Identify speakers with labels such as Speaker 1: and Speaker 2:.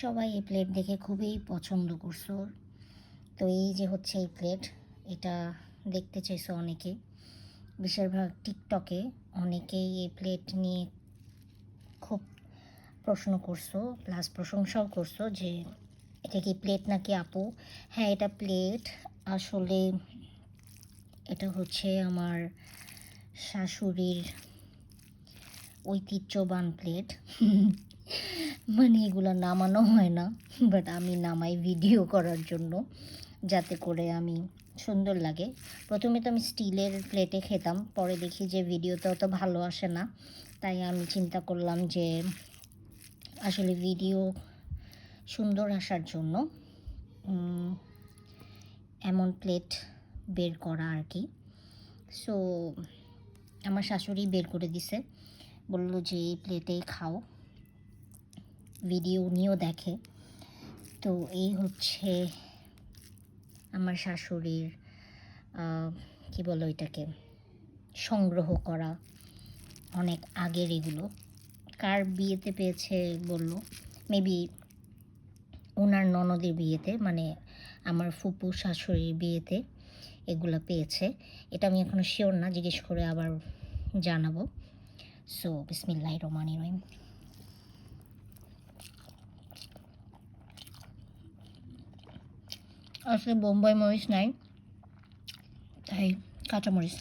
Speaker 1: সবাই এই প্লেট দেখে খুবই পছন্দ করছো। তো এই যে হচ্ছে এই প্লেট, এটা দেখতে চাইছো অনেকে, বেশিরভাগ টিকটকে অনেকেই এই প্লেট নিয়ে খুব প্রশ্ন করছো, প্লাস প্রশংসাও করছো যে এটা কি প্লেট নাকি আপু। হ্যাঁ, এটা প্লেট। আসলে এটা হচ্ছে আমার শাশুড়ির ঐতিহ্যবান প্লেট। মানে এগুলো নামানো হয় না, বাট আমি নামাই ভিডিও করার জন্য, যাতে করে আমি সুন্দর লাগে। প্রথমে তো আমি স্টিলের প্লেটে খেতাম, পরে দেখি যে ভিডিওতে অত ভালো আসে না, তাই আমি চিন্তা করলাম যে আসলে ভিডিও সুন্দর আসার জন্য এমন প্লেট বের করা আর কি। সো আমার শাশুড়ি বের করে দিছে, বললো যে এই প্লেটেই খাও, ভিডিও উনিও দেখে। তো এই হচ্ছে আমার শাশুড়ির কি বলো এটাকে, সংগ্রহ করা অনেক আগের এগুলো। কার বিয়েতে পেয়েছে বললো, মেবি ওনার ননদের বিয়েতে, মানে আমার ফুপু শাশুড়ির বিয়েতে এগুলো পেয়েছে। এটা আমি এখনও শিওর না, জিজ্ঞেস করে আবার জানাবো। সো বিসমিল্লাহির রহমানির রহিম। আসলে বোম্বাই মরিচ নাই, তাই কাঁচামরিচ।